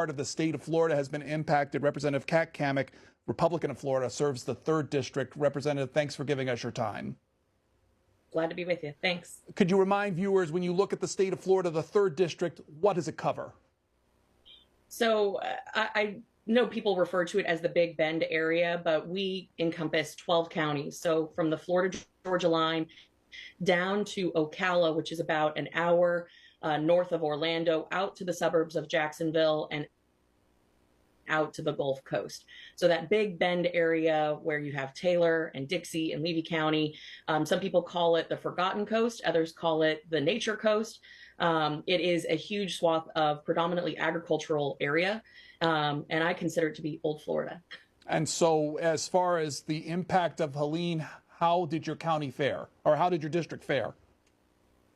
Part of the state of Florida has been impacted. Representative Cammack, Republican of Florida, serves the 3rd District. Representative, thanks for giving us your time. Glad to be with you. Thanks. Could you remind viewers, when you look at the state of Florida, the 3rd District, what does it cover? So I know people refer to it as the Big Bend area, but we encompass 12 counties. So from the Florida-Georgia line down to Ocala, which is about an hour north of Orlando, out to the suburbs of Jacksonville and out to the Gulf Coast. So that Big Bend area where you have Taylor and Dixie and Levy County, some people call it the Forgotten Coast, others call it the Nature Coast. It is a huge swath of predominantly agricultural area, and I consider it to be old Florida. And so as far as the impact of Helene, how did your county fare, or how did your district fare?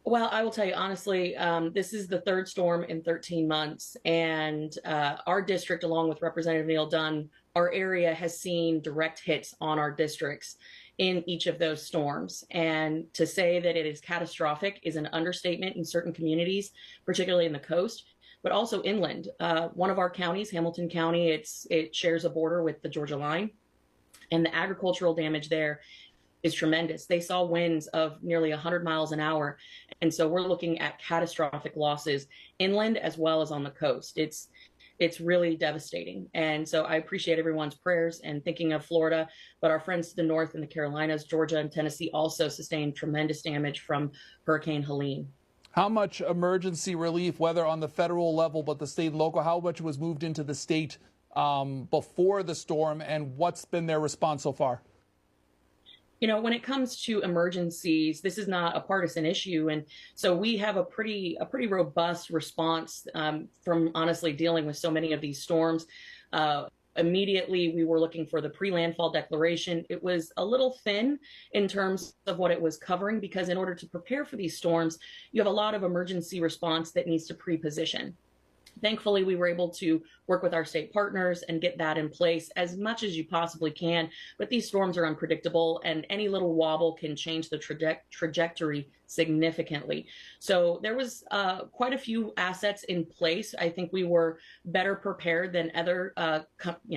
Well, I will tell you honestly, this is the 3rd storm in 13 months, and our district, along with Representative Neil Dunn, our area has seen direct hits on our districts in each of those storms. And to say that it is catastrophic is an understatement in certain communities, particularly in the coast, but also inland. One of our counties, Hamilton County, it shares a border with the Georgia line, and the agricultural damage there is tremendous. They saw winds of nearly 100 miles an hour. And so we're looking at catastrophic losses inland as well as on the coast. It's really devastating. And so I appreciate everyone's prayers and thinking of Florida, but our friends to the north in the Carolinas, Georgia, and Tennessee also sustained tremendous damage from Hurricane Helene. How much emergency relief, whether on the federal level, but the state and local, how much was moved into the state before the storm, and what's been their response so far? You know, when it comes to emergencies, this is not a partisan issue. And so we have a pretty robust response from honestly dealing with so many of these storms. Immediately, we were looking for the pre-landfall declaration. It was a little thin in terms of what it was covering, because in order to prepare for these storms, you have a lot of emergency response that needs to pre-position. Thankfully, we were able to work with our state partners and get that in place as much as you possibly can. But these storms are unpredictable, and any little wobble can change the trajectory significantly. So there was quite a few assets in place. I think we were better prepared than other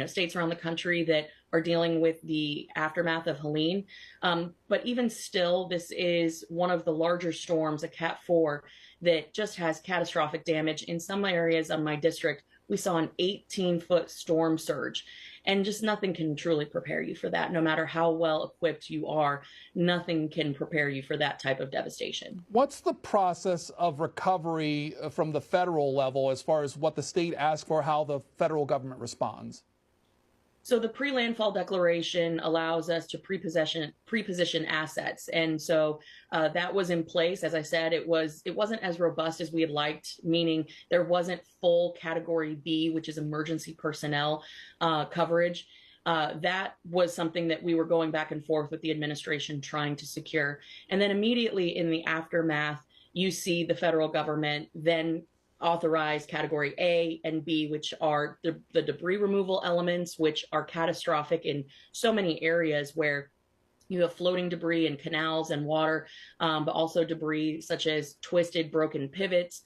states around the country that are dealing with the aftermath of Helene. But even still, this is one of the larger storms, a Cat 4, that just has catastrophic damage. In some areas of my district, we saw an 18-foot storm surge, and just nothing can truly prepare you for that. No matter how well equipped you are, nothing can prepare you for that type of devastation. What's the process of recovery from the federal level as far as what the state asks for, how the federal government responds? So the pre-landfall declaration allows us to pre-position assets. And so that was in place. As I said, it wasn't as robust as we had liked, meaning there wasn't full Category B, which is emergency personnel coverage. That was something that we were going back and forth with the administration trying to secure. And then immediately in the aftermath, you see the federal government then authorize Category A and B, which are the debris removal elements, which are catastrophic in so many areas where you have floating debris in canals and water, but also debris such as twisted, broken pivots,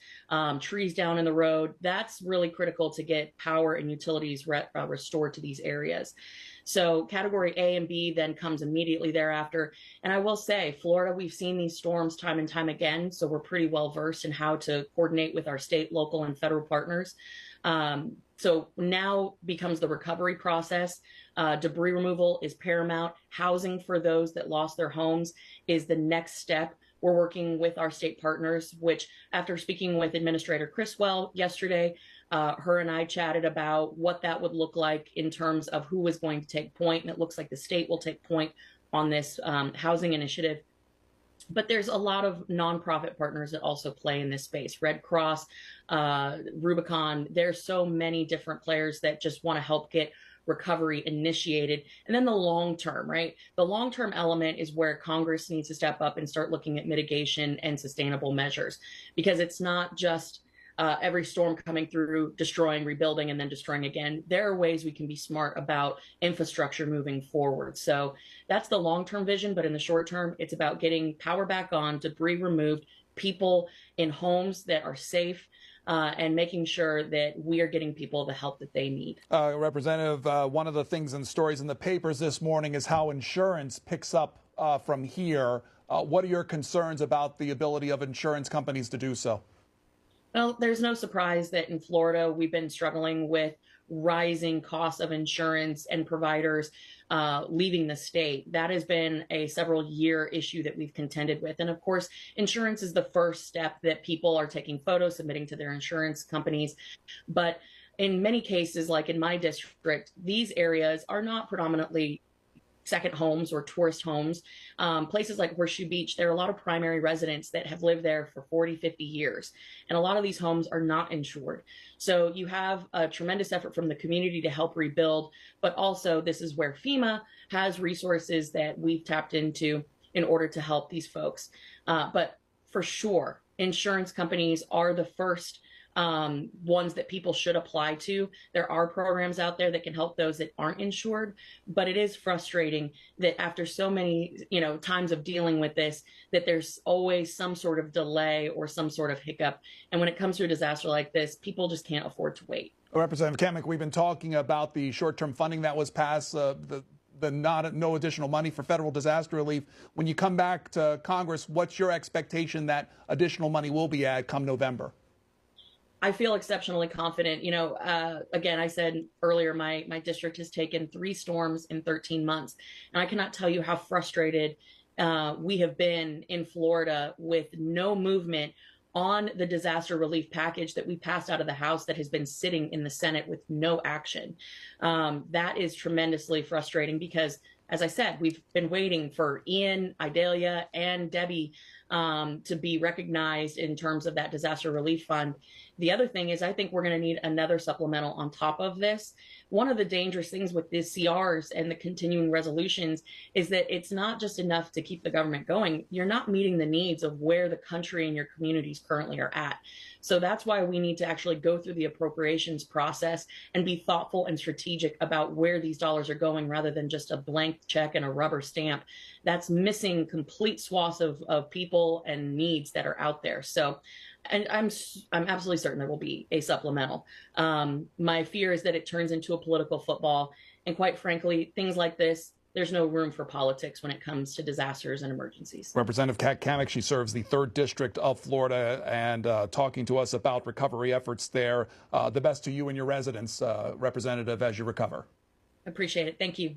trees down in the road. That's really critical to get power and utilities restored to these areas. So Category A and B then comes immediately thereafter. And I will say, Florida, we've seen these storms time and time again, so we're pretty well versed in how to coordinate with our state, local, and federal partners. So now becomes the recovery process. Debris removal is paramount. Housing for those that lost their homes is the next step. We're working with our state partners, which after speaking with Administrator Criswell yesterday, her and I chatted about what that would look like in terms of who was going to take point. And it looks like the state will take point on this housing initiative. But there's a lot of nonprofit partners that also play in this space. Red Cross, Rubicon, there's so many different players that just want to help get recovery initiated. And then the long term, right? The long term element is where Congress needs to step up and start looking at mitigation and sustainable measures, because it's not just every storm coming through, destroying, rebuilding, and then destroying again. There are ways we can be smart about infrastructure moving forward. So that's the long-term vision, but in the short term, it's about getting power back on, debris removed, people in homes that are safe, and making sure that we are getting people the help that they need. Representative, one of the things and stories in the papers this morning is how insurance picks up from here. What are your concerns about the ability of insurance companies to do so? Well, there's no surprise that in Florida, we've been struggling with rising costs of insurance and providers leaving the state. That has been a several-year issue that we've contended with. And of course, insurance is the first step that people are taking photos, submitting to their insurance companies. But in many cases, like in my district, these areas are not predominantly second homes or tourist homes. Places like Horseshoe Beach, there are a lot of primary residents that have lived there for 40, 50 years. And a lot of these homes are not insured. So you have a tremendous effort from the community to help rebuild, but also this is where FEMA has resources that we've tapped into in order to help these folks. But for sure, insurance companies are the first ones that people should apply to. There are programs out there that can help those that aren't insured, but it is frustrating that after so many, times of dealing with this, that there's always some sort of delay or some sort of hiccup. And when it comes to a disaster like this, people just can't afford to wait. Representative Cammack, we've been talking about the short-term funding that was passed, no additional money for federal disaster relief. When you come back to Congress, what's your expectation that additional money will be added come November? I feel exceptionally confident. Again, I said earlier, my district has taken 3 storms in 13 months. And I cannot tell you how frustrated we have been in Florida with no movement on the disaster relief package that we passed out of the House that has been sitting in the Senate with no action. That is tremendously frustrating because, as I said, we've been waiting for Ian, Idalia, and Debbie to be recognized in terms of that disaster relief fund. The other thing is I think we're going to need another supplemental on top of this. One of the dangerous things with these CRs and the continuing resolutions is that it's not just enough to keep the government going. You're not meeting the needs of where the country and your communities currently are at. So that's why we need to actually go through the appropriations process and be thoughtful and strategic about where these dollars are going rather than just a blank check and a rubber stamp. That's missing complete swaths of people and needs that are out there. So, and I'm absolutely certain there will be a supplemental. My fear is that it turns into a political football. And quite frankly, things like this, there's no room for politics when it comes to disasters and emergencies. Representative Cammack, she serves the 3rd District of Florida, and talking to us about recovery efforts there. The best to you and your residents, Representative, as you recover. Appreciate it. Thank you.